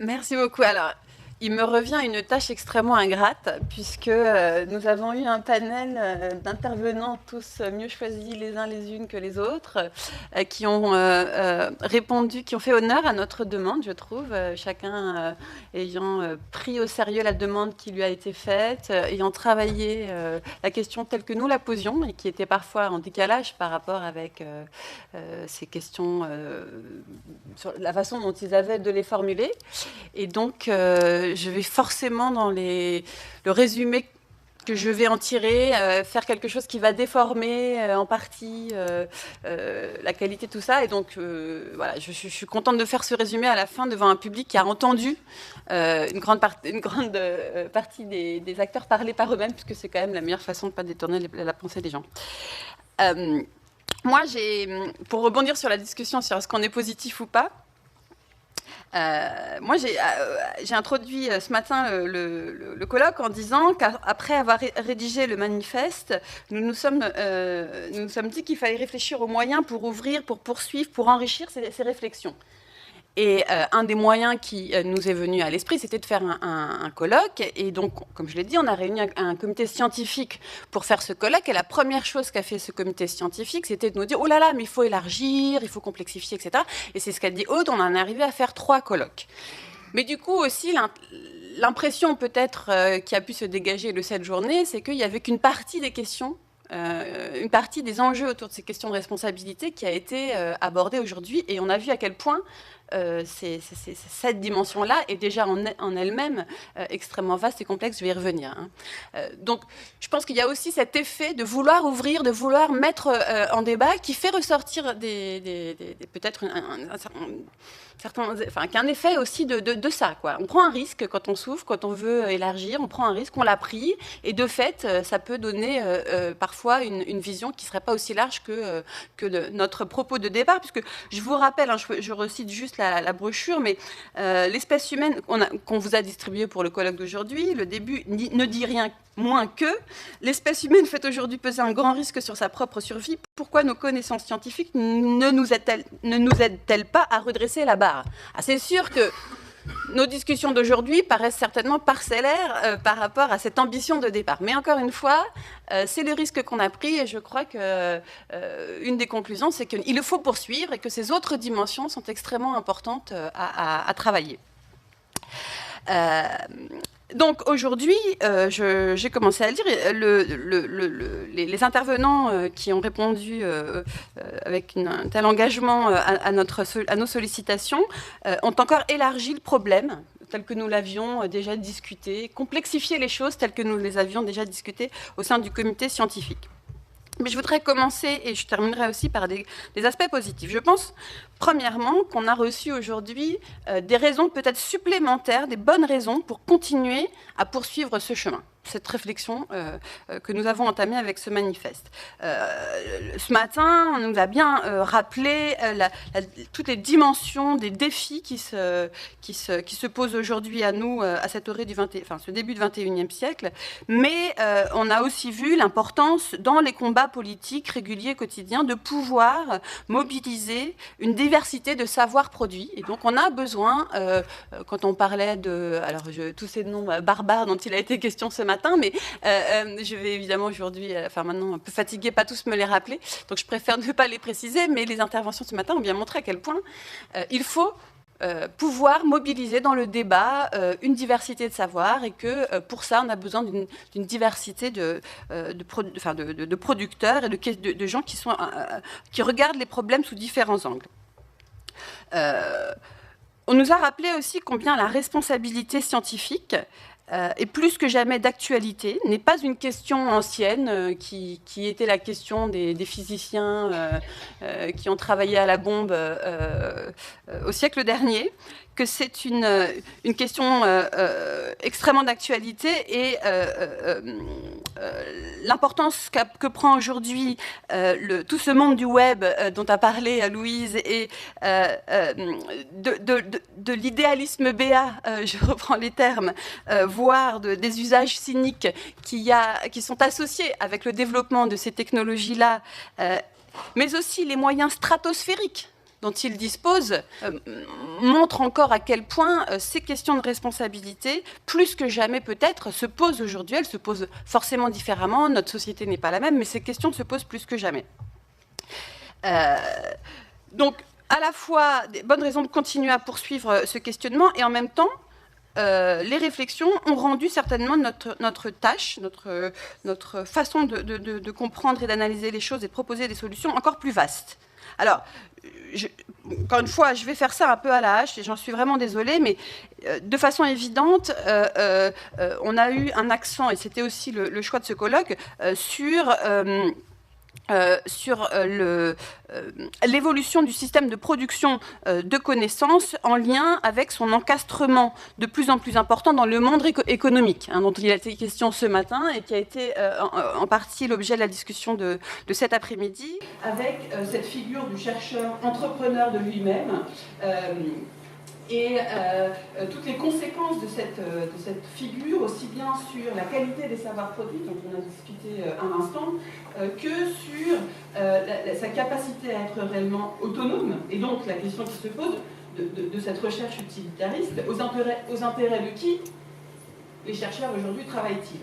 Merci beaucoup. Alors, il me revient une tâche extrêmement ingrate, puisque nous avons eu un panel d'intervenants tous mieux choisis les uns les unes que les autres, qui ont répondu, qui ont fait honneur à notre demande, je trouve, chacun ayant pris au sérieux la demande qui lui a été faite, ayant travaillé la question telle que nous la posions, et qui était parfois en décalage par rapport avec ces questions, sur la façon dont ils avaient de les formuler. Et donc, je vais forcément, dans le résumé que je vais en tirer, faire quelque chose qui va déformer en partie la qualité de tout ça. Et donc, voilà, je suis contente de faire ce résumé à la fin devant un public qui a entendu une grande partie des acteurs parler par eux-mêmes, puisque c'est quand même la meilleure façon de ne pas détourner la pensée des gens. Moi, pour rebondir sur la discussion sur est-ce qu'on est positif ou pas, moi, j'ai introduit ce matin le colloque en disant qu'après avoir rédigé le manifeste, nous nous sommes dit qu'il fallait réfléchir aux moyens pour ouvrir, pour poursuivre, pour enrichir ces réflexions. Et un des moyens qui nous est venu à l'esprit, c'était de faire un colloque. Et donc, comme je l'ai dit, on a réuni un comité scientifique pour faire ce colloque. Et la première chose qu'a fait ce comité scientifique, c'était de nous dire « Oh là là, mais il faut élargir, il faut complexifier, etc. » Et c'est ce qu'a dit Aude, on en est arrivé à faire 3 colloques. Mais du coup, aussi, l'impression peut-être qui a pu se dégager de cette journée, c'est qu'il n'y avait qu'une partie des questions, une partie des enjeux autour de ces questions de responsabilité qui a été abordée aujourd'hui. Et on a vu à quel point cette dimension-là est déjà en elle-même extrêmement vaste et complexe. Je vais y revenir. Donc, je pense qu'il y a aussi cet effet de vouloir ouvrir, de vouloir mettre en débat, qui fait ressortir peut-être qu'un effet aussi de ça, quoi. On prend un risque quand on s'ouvre, quand on veut élargir, on prend un risque, on l'a pris, et de fait, ça peut donner parfois une vision qui ne serait pas aussi large que notre propos de départ, puisque je vous rappelle, je recite juste la brochure, mais l'espèce humaine qu'on vous a distribuée pour le colloque d'aujourd'hui, le début ne dit rien moins que l'espèce humaine fait aujourd'hui peser un grand risque sur sa propre survie. Pourquoi nos connaissances scientifiques ne nous aident-elles pas à redresser la barre ? C'est sûr que nos discussions d'aujourd'hui paraissent certainement parcellaires par rapport à cette ambition de départ. Mais encore une fois, c'est le risque qu'on a pris, et je crois qu'une des conclusions, c'est qu'il faut poursuivre et que ces autres dimensions sont extrêmement importantes à travailler. Donc aujourd'hui, j'ai commencé à le dire, les intervenants qui ont répondu avec un tel engagement à nos sollicitations ont encore élargi le problème tel que nous l'avions déjà discuté, complexifié les choses telles que nous les avions déjà discutées au sein du comité scientifique. Mais je voudrais commencer, et je terminerai aussi par des aspects positifs. Je pense, premièrement, qu'on a reçu aujourd'hui des raisons peut-être supplémentaires, des bonnes raisons pour continuer à poursuivre ce chemin, cette réflexion que nous avons entamée avec ce manifeste. Ce matin, on nous a bien rappelé toutes les dimensions des défis qui se posent aujourd'hui à nous, à cette orée ce début du XXIe siècle, mais on a aussi vu l'importance dans les combats politiques réguliers quotidiens de pouvoir mobiliser une diversité de savoirs produits. Et donc on a besoin, quand on parlait tous ces noms barbares dont il a été question ce matin, mais je vais évidemment aujourd'hui, maintenant un peu fatiguée, pas tous me les rappeler, donc je préfère ne pas les préciser, mais les interventions ce matin ont bien montré à quel point il faut pouvoir mobiliser dans le débat une diversité de savoirs, et que pour ça, on a besoin d'une diversité de producteurs et de gens qui regardent les problèmes sous différents angles. On nous a rappelé aussi combien la responsabilité scientifique est plus que jamais d'actualité, n'est pas une question ancienne qui était la question des physiciens qui ont travaillé à la bombe au siècle dernier, que c'est une question extrêmement d'actualité, et l'importance que prend aujourd'hui tout ce monde du web dont a parlé Louise, et de l'idéalisme béat, je reprends les termes, voire des usages cyniques qui sont associés avec le développement de ces technologies-là, mais aussi les moyens stratosphériques dont il dispose montre encore à quel point ces questions de responsabilité, plus que jamais peut-être, se posent aujourd'hui. Elles se posent forcément différemment, notre société n'est pas la même, mais ces questions se posent plus que jamais. Donc, à la fois, des bonnes raisons de continuer à poursuivre ce questionnement, et en même temps, les réflexions ont rendu certainement notre tâche, notre façon de comprendre et d'analyser les choses et de proposer des solutions encore plus vaste. Alors, encore une fois, je vais faire ça un peu à la hache, et j'en suis vraiment désolée, mais de façon évidente, on a eu un accent, et c'était aussi le choix de ce colloque, sur l'évolution du système de production de connaissances en lien avec son encastrement de plus en plus important dans le monde économique, dont il a été question ce matin et qui a été en partie l'objet de la discussion de cet après-midi, avec cette figure du chercheur entrepreneur de lui-même, et toutes les conséquences de cette figure, aussi bien sur la qualité des savoirs produits, dont on a discuté un instant, que sur sa capacité à être réellement autonome, et donc la question qui se pose de cette recherche utilitariste, aux intérêts de qui les chercheurs aujourd'hui travaillent-ils.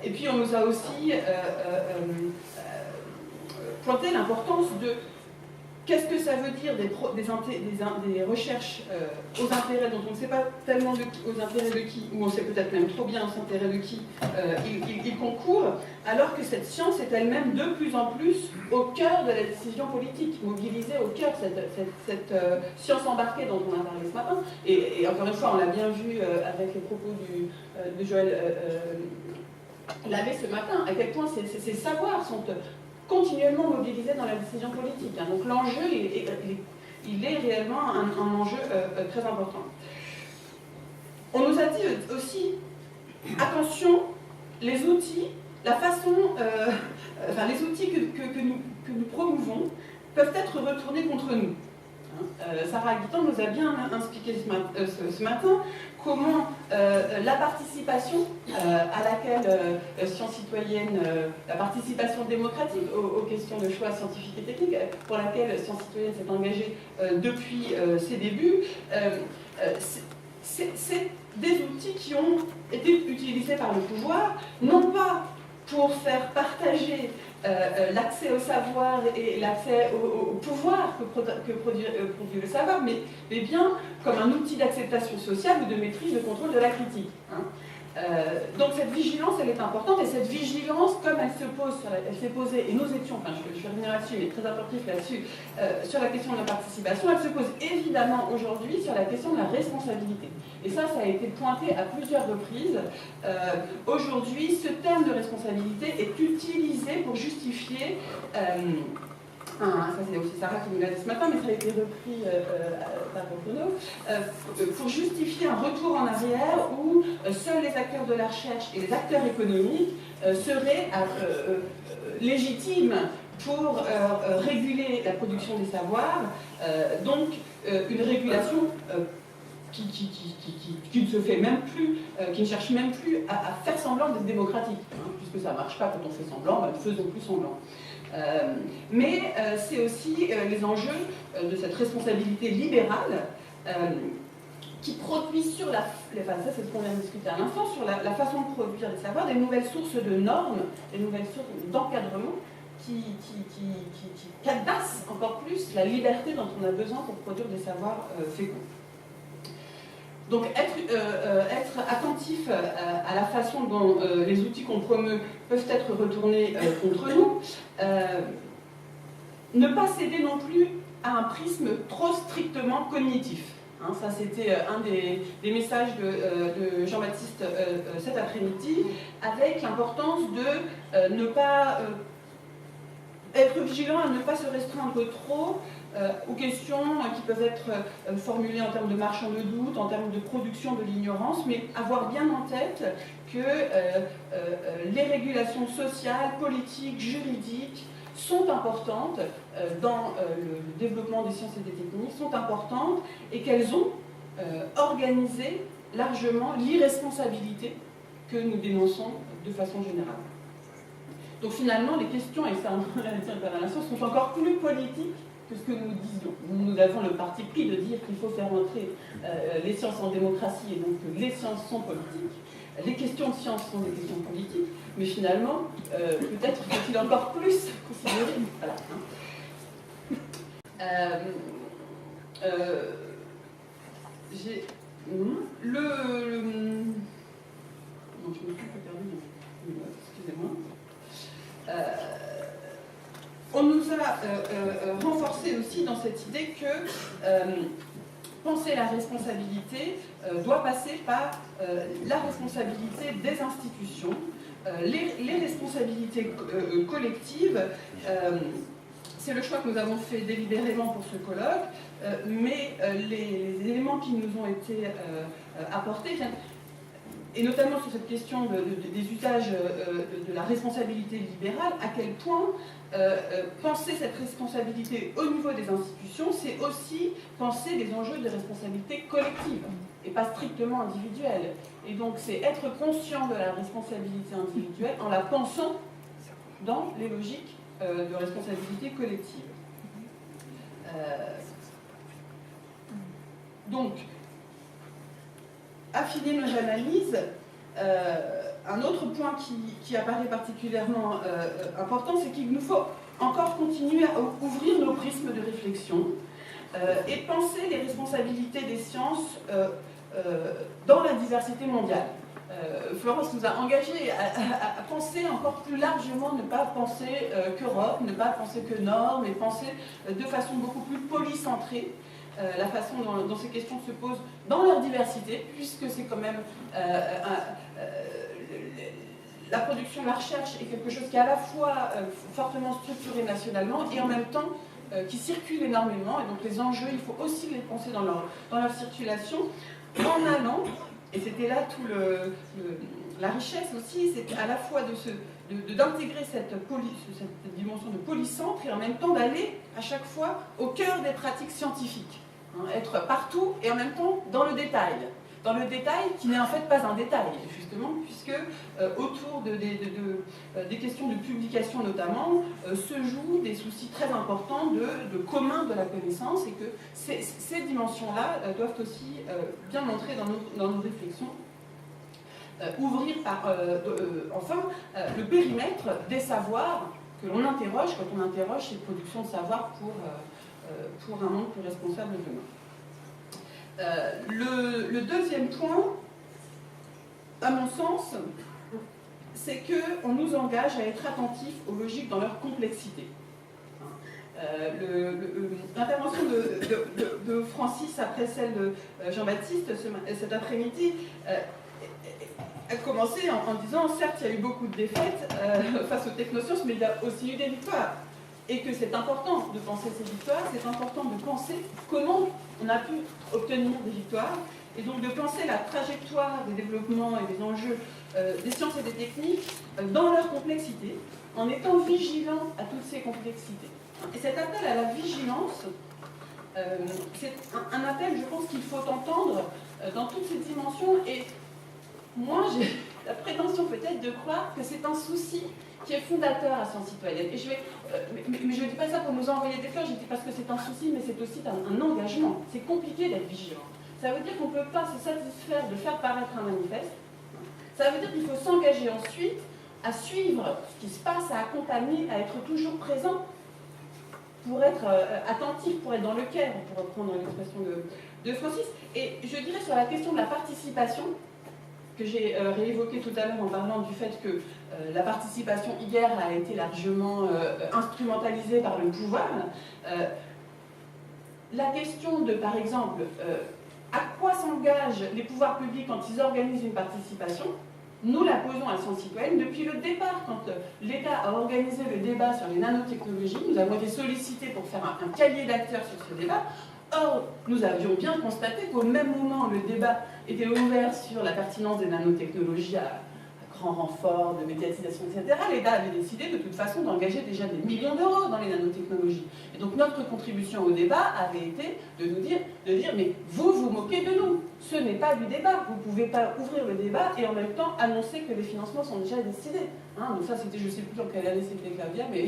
Et puis on nous a aussi pointé l'importance de qu'est-ce que ça veut dire des recherches aux intérêts dont on ne sait pas tellement aux intérêts de qui, ou on sait peut-être même trop bien aux intérêts de qui ils concourent, alors que cette science est elle-même de plus en plus au cœur de la décision politique, mobilisée au cœur de cette science embarquée dont on a parlé ce matin. Et encore une fois, on l'a bien vu avec les propos de Joël Labbé ce matin, à quel point ces savoirs sont continuellement mobilisés dans la décision politique. Donc l'enjeu, il est réellement un enjeu très important. On nous a dit aussi, attention, les outils, la façon, les outils que nous promouvons peuvent être retournés contre nous. Sarah Guiton nous a bien expliqué ce matin comment la participation à laquelle Sciences Citoyennes, la participation démocratique aux questions de choix scientifiques et techniques, pour laquelle Sciences Citoyennes s'est engagée depuis ses débuts, c'est des outils qui ont été utilisés par le pouvoir, non pas pour faire partager l'accès au savoir et l'accès au pouvoir que produit le savoir, mais bien comme un outil d'acceptation sociale ou de maîtrise, de contrôle de la critique. Donc cette vigilance, elle est importante, et cette vigilance, comme elle s'est posée, et nous étions, je vais revenir là-dessus, mais très attentif là-dessus, sur la question de la participation, elle se pose évidemment aujourd'hui sur la question de la responsabilité. Et ça a été pointé à plusieurs reprises. Aujourd'hui, ce terme de responsabilité est utilisé pour justifier, ça c'est aussi Sarah qui nous l'a dit ce matin, mais ça a été repris par Renaud, pour justifier un retour en arrière où seuls les acteurs de la recherche et les acteurs économiques seraient légitimes pour réguler la production des savoirs, donc une régulation qui ne se fait même plus, qui ne cherche même plus à faire semblant d'être démocratique, puisque ça ne marche pas quand on fait semblant, ne faisons plus semblant. Mais c'est aussi les enjeux de cette responsabilité libérale qui produit sur ça c'est ce qu'on vient de discuter à l'instant, sur la façon de produire des savoirs, des nouvelles sources de normes, des nouvelles sources d'encadrement qui cadenassent encore plus la liberté dont on a besoin pour produire des savoirs féconds. Donc être attentif à la façon dont les outils qu'on promeut peuvent être retournés contre nous, ne pas céder non plus à un prisme trop strictement cognitif. Ça c'était un des messages de Jean-Baptiste cet après-midi, avec l'importance de ne pas être vigilant à ne pas se restreindre trop aux questions qui peuvent être formulées en termes de marchand de doute, en termes de production de l'ignorance, mais avoir bien en tête que les régulations sociales, politiques, juridiques sont importantes dans le développement des sciences et des techniques, sont importantes, et qu'elles ont organisé largement l'irresponsabilité que nous dénonçons de façon générale. Donc finalement, les questions, et ça on l'a dit un peu à l'instant, sont encore plus politiques que ce que nous disions. Nous avons le parti pris de dire qu'il faut faire entrer les sciences en démocratie et donc que les sciences sont politiques. Les questions de sciences sont des questions politiques, mais finalement, peut-être faut-il encore plus considérer. Voilà, j'ai non, je me suis perdu, excusez-moi. On nous a renforcé aussi dans cette idée que penser la responsabilité doit passer par la responsabilité des institutions, les responsabilités collectives. C'est le choix que nous avons fait délibérément pour ce colloque, mais les éléments qui nous ont été apportés viennent, et notamment sur cette question des usages de la responsabilité libérale, à quel point penser cette responsabilité au niveau des institutions, c'est aussi penser les enjeux de responsabilité collective, et pas strictement individuelle. Et donc c'est être conscient de la responsabilité individuelle en la pensant dans les logiques de responsabilité collective. Donc, affiner nos analyses, un autre point qui apparaît particulièrement important, c'est qu'il nous faut encore continuer à ouvrir nos prismes de réflexion et penser les responsabilités des sciences dans la diversité mondiale. Florence nous a engagés à penser encore plus largement, ne pas penser qu'Europe, ne pas penser que Nord, mais penser de façon beaucoup plus polycentrée la façon dont ces questions se posent dans leur diversité, puisque c'est quand même la production, la recherche est quelque chose qui est à la fois fortement structuré nationalement et en même temps qui circule énormément, et donc les enjeux, il faut aussi les penser dans leur circulation, en allant, et c'était là tout la richesse aussi, c'est à la fois d'intégrer cette dimension de polycentre et en même temps d'aller à chaque fois au cœur des pratiques scientifiques, hein, être partout et en même temps dans le détail. Dans le détail qui n'est en fait pas un détail, justement, puisque autour des questions de publication notamment, se jouent des soucis très importants de commun de la connaissance, et que ces dimensions-là doivent aussi bien entrer dans nos réflexions. Ouvrir enfin le périmètre des savoirs que l'on interroge quand on interroge ces productions de savoir pour un monde plus responsable demain. Le deuxième point, à mon sens, c'est qu'on nous engage à être attentifs aux logiques dans leur complexité. L'intervention de Francis après celle de Jean-Baptiste cet après-midi a commencé en disant, certes, il y a eu beaucoup de défaites face aux technosciences, mais il y a aussi eu des victoires. Et que c'est important de penser ces victoires, c'est important de penser comment on a pu obtenir des victoires, et donc de penser la trajectoire des développements et des enjeux des sciences et des techniques dans leur complexité, en étant vigilant à toutes ces complexités. Et cet appel à la vigilance, c'est un appel, je pense, qu'il faut entendre dans toutes ces dimensions, et moi, j'ai la prétention peut-être de croire que c'est un souci qui est fondateur à Sciences Citoyennes. Et mais je ne dis pas ça pour nous envoyer des fleurs, je dis parce que c'est un souci, mais c'est aussi un engagement. C'est compliqué d'être vigilant. Ça veut dire qu'on ne peut pas se satisfaire de faire paraître un manifeste. Ça veut dire qu'il faut s'engager ensuite à suivre ce qui se passe, à accompagner, à être toujours présent, pour être attentif, pour être dans le cœur, pour reprendre l'expression de Francis. Et je dirais sur la question de la participation, que j'ai réévoqué tout à l'heure en parlant du fait que la participation hier a été largement instrumentalisée par le pouvoir. La question de, par exemple, à quoi s'engagent les pouvoirs publics quand ils organisent une participation, nous la posons à Sciences Citoyennes depuis le départ. Quand l'État a organisé le débat sur les nanotechnologies, nous avons été sollicités pour faire un cahier d'acteurs sur ce débat. Or, nous avions bien constaté qu'au même moment, le débat était ouvert sur la pertinence des nanotechnologies à grand renfort de médiatisation, etc. L'État avait décidé de toute façon d'engager déjà des millions d'euros dans les nanotechnologies. Et donc notre contribution au débat avait été de nous dire de dire mais vous vous moquez de nous, ce n'est pas du débat, vous ne pouvez pas ouvrir le débat et en même temps annoncer que les financements sont déjà décidés. Hein, donc ça c'était, je ne sais plus en quelle année c'était Claudia, mais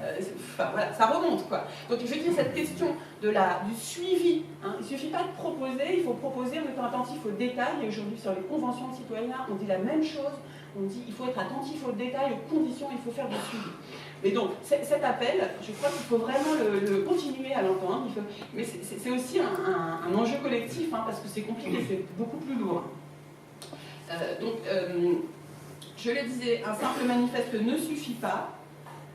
enfin, voilà, ça remonte quoi. Donc je veux dire cette question du suivi, hein, il ne suffit pas de proposer, il faut proposer en étant attentif aux détails, et aujourd'hui sur les conventions de citoyens on dit la même chose, on dit il faut être attentif aux détails, aux conditions, il faut faire du suivi. Et donc, cet appel, je crois qu'il faut vraiment le continuer à l'entendre. Mais c'est aussi un enjeu collectif, hein, parce que c'est compliqué, c'est beaucoup plus lourd. Je le disais, un simple manifeste ne suffit pas.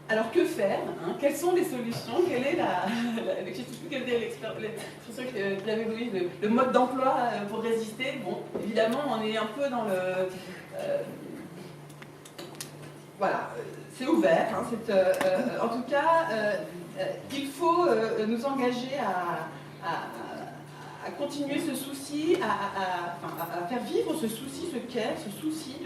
Alors que faire, hein? Quelles sont les solutions? Quelle est je ne sais plus quelle est l'expression qu'il avait Louise, le mode d'emploi pour résister? Bon, évidemment, on est un peu dans le... voilà, c'est ouvert. Hein, en tout cas, il faut nous engager à continuer ce souci, à faire vivre ce souci, ce souci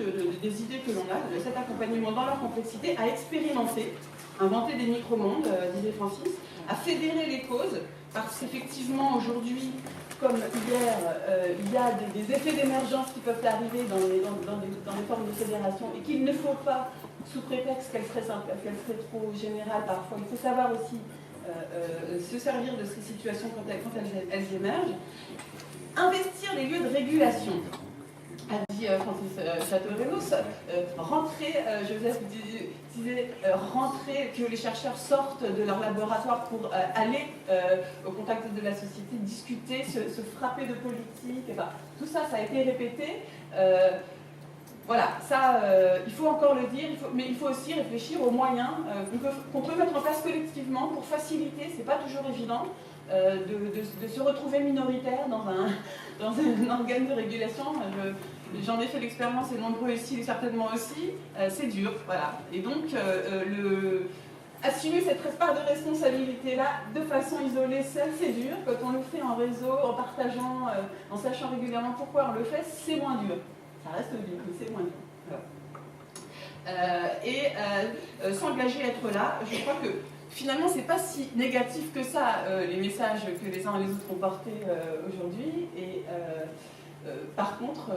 des idées que l'on a, de cet accompagnement dans leur complexité, à expérimenter, inventer des micro-mondes, disait Francis, à fédérer les causes, parce qu'effectivement, aujourd'hui, comme hier, il y a des effets d'émergence qui peuvent arriver dans les formes de fédération et qu'il ne faut pas, sous prétexte qu'elles seraient trop générales parfois, il faut savoir aussi se servir de ces situations quand elles émergent. Investir les lieux de régulation, a dit Francis Chateau-Renaud, Joseph disait rentrer, que les chercheurs sortent de leur laboratoire pour aller au contact de la société, discuter, se frapper de politique, enfin, tout ça, ça a été répété. Voilà, ça, il faut encore le dire, mais il faut aussi réfléchir aux moyens qu'on peut mettre en place collectivement pour faciliter, c'est pas toujours évident, de se retrouver minoritaire dans un organe de régulation. J'en ai fait l'expérience et nombreux ici, certainement aussi, c'est dur, voilà. Et donc, assumer cette part de responsabilité-là de façon isolée, seule, c'est dur. Quand on le fait en réseau, en partageant, en sachant régulièrement pourquoi on le fait, c'est moins dur. Ça reste dur, mais c'est moins dur. S'engager à être là, je crois que finalement, c'est pas si négatif que ça, les messages que les uns et les autres ont portés aujourd'hui. Et par contre,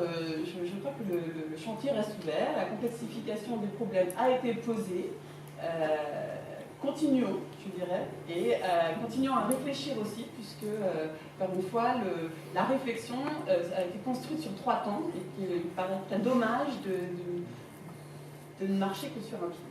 je crois que le chantier reste ouvert, la complexification des problèmes a été posée. Continuons, je dirais, et continuons à réfléchir aussi, puisque, encore une fois, la réflexion a été construite sur 3 temps, et qu'il paraît dommage de ne marcher que sur un pied.